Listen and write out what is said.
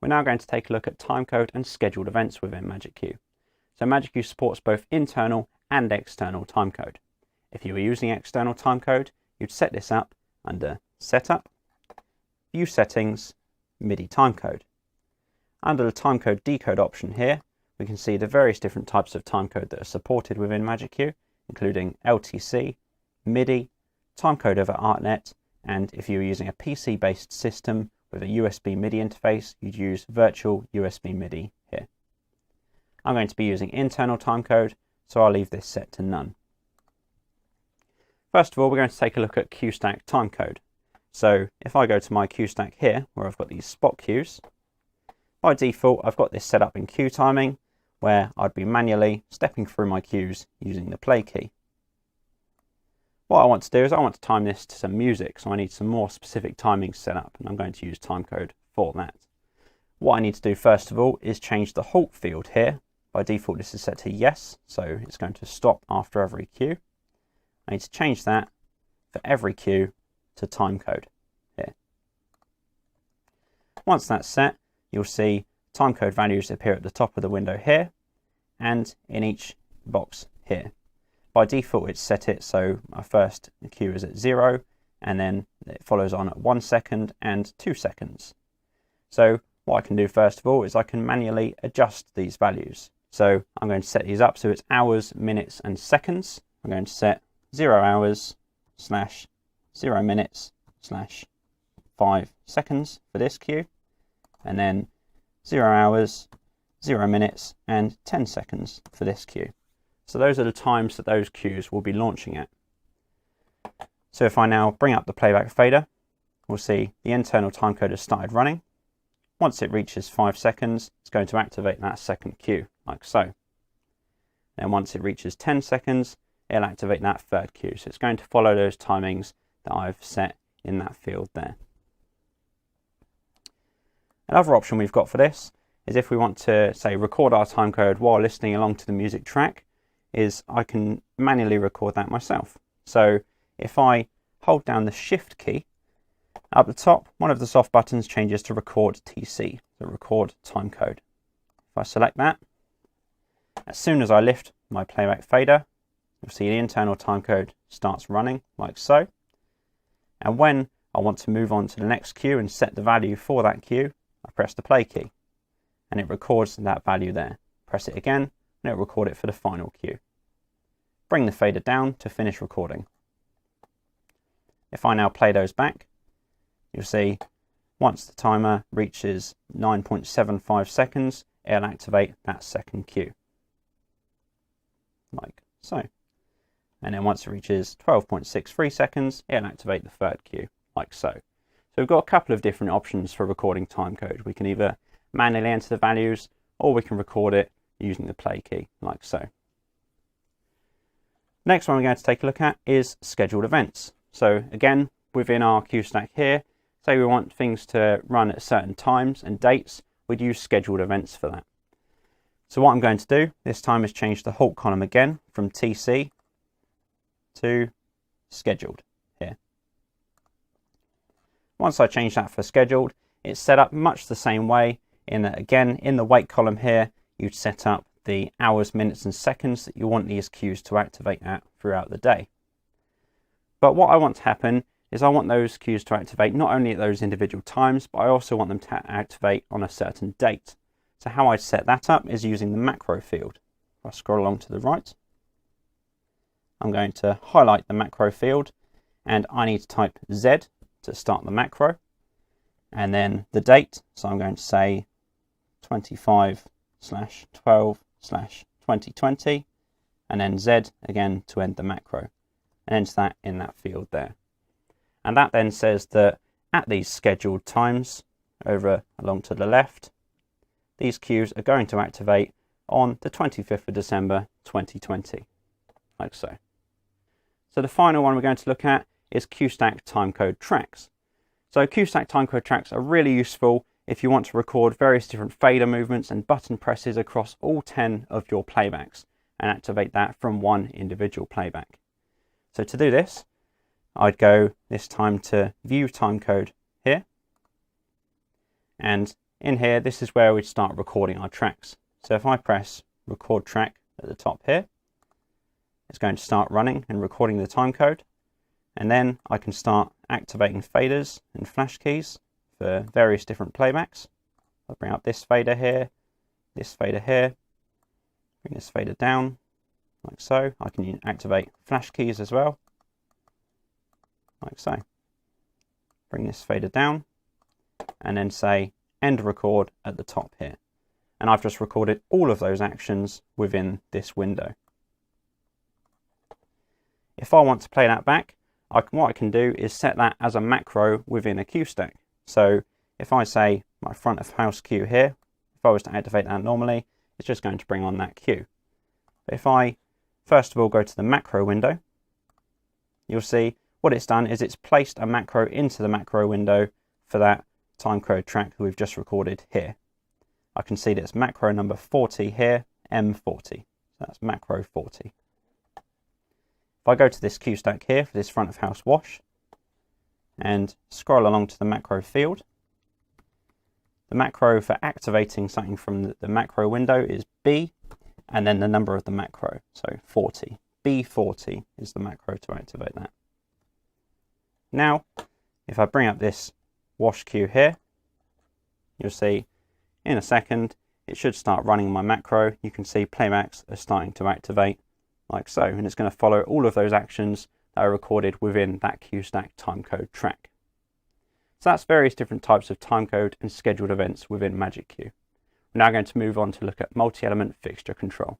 we're now going to take a look at timecode and scheduled events within MagicQ. So MagicQ supports both internal and external timecode. If you were using external timecode, you'd set this up under Setup, View Settings, MIDI Timecode. Under the Timecode Decode option here, we can see the various different types of timecode that are supported within MagicQ, including LTC, MIDI, timecode over ArtNet, and if you were using a PC-based system with a USB MIDI interface, you'd use virtual USB MIDI here. I'm going to be using internal timecode, so I'll leave this set to none. First of all, we're going to take a look at QStack timecode. So if I go to my QStack here, where I've got these spot cues, by default I've got this set up in cue timing, where I'd be manually stepping through my cues using the play key. What I want to do is I want to time this to some music, so I need some more specific timings set up, and I'm going to use timecode for that. What I need to do first of all is change the halt field here. By default this is set to yes, so it's going to stop after every cue. I need to change that for every cue to timecode here. Once that's set, you'll see timecode values appear at the top of the window here and in each box here. By default it's set it so my first cue is at 0 and then it follows on at 1 second and 2 seconds. So what I can do first of all is I can manually adjust these values. So I'm going to set these up so it's hours, minutes and seconds. I'm going to set 0 hours / 0 minutes / 5 seconds for this cue, and then 0 hours, 0 minutes and 10 seconds for this cue. So those are the times that those cues will be launching at. So if I now bring up the playback fader, we'll see the internal timecode has started running. Once it reaches 5 seconds, it's going to activate that second cue, like so. Then once it reaches 10 seconds, it'll activate that third cue. So it's going to follow those timings that I've set in that field there. Another option we've got for this is if we want to, say, record our timecode while listening along to the music track, is I can manually record that myself. So if I hold down the Shift key, up the top, one of the soft buttons changes to Record TC, so Record Timecode. If I select that, as soon as I lift my playback fader, you'll see the internal timecode starts running like so. And when I want to move on to the next cue and set the value for that cue, I press the play key and it records that value there. Press it again and it'll record it for the final cue. Bring the fader down to finish recording. If I now play those back, you'll see once the timer reaches 9.75 seconds, it'll activate that second cue, like so. And then once it reaches 12.63 seconds, it'll activate the third cue, like so. So we've got a couple of different options for recording timecode. We can either manually enter the values, or we can record it using the play key, like so. Next one we're going to take a look at is scheduled events. So again, within our QStack here, say we want things to run at certain times and dates, we'd use scheduled events for that. So what I'm going to do this time is change the halt column again from TC to scheduled here. Once I change that for scheduled, it's set up much the same way in that, again, in the wait column here, you'd set up the hours, minutes and seconds that you want these cues to activate at throughout the day. But what I want to happen is I want those cues to activate not only at those individual times, but I also want them to activate on a certain date. So how I set that up is using the macro field. If I scroll along to the right, I'm going to highlight the macro field and I need to type Z to start the macro and then the date. So I'm going to say 25/12/2020 and then Z again to end the macro and enter that in that field there. And that then says that at these scheduled times over along to the left, these cues are going to activate on the 25th of December 2020, like so. So the final one we're going to look at is QStack timecode tracks. So QStack timecode tracks are really useful if you want to record various different fader movements and button presses across all 10 of your playbacks and activate that from one individual playback. So to do this, I'd go this time to View Timecode here, and in here, this is where we'd start recording our tracks. So if I press record track at the top here, it's going to start running and recording the timecode. And then I can start activating faders and flash keys for various different playbacks. I'll bring up this fader here, bring this fader down, like so. I can activate flash keys as well, like so. Bring this fader down, and then say end record at the top here. And I've just recorded all of those actions within this window. If I want to play that back, what I can do is set that as a macro within a cue stack. So if I say my front of house cue here, if I was to activate that normally, it's just going to bring on that cue. But if I first of all go to the macro window, you'll see what it's done is it's placed a macro into the macro window for that timecode track that we've just recorded here. I can see that it's macro number 40 here, M40. So that's macro 40. If I go to this cue stack here for this front of house wash and scroll along to the macro field, the macro for activating something from the macro window is B, and then the number of the macro, so 40. B40 is the macro to activate that. Now, if I bring up this wash cue here, you'll see in a second it should start running my macro. You can see playbacks are starting to activate like so, and it's going to follow all of those actions that are recorded within that cue stack timecode track. So that's various different types of timecode and scheduled events within MagicQ. We're now going to move on to look at multi-element fixture control.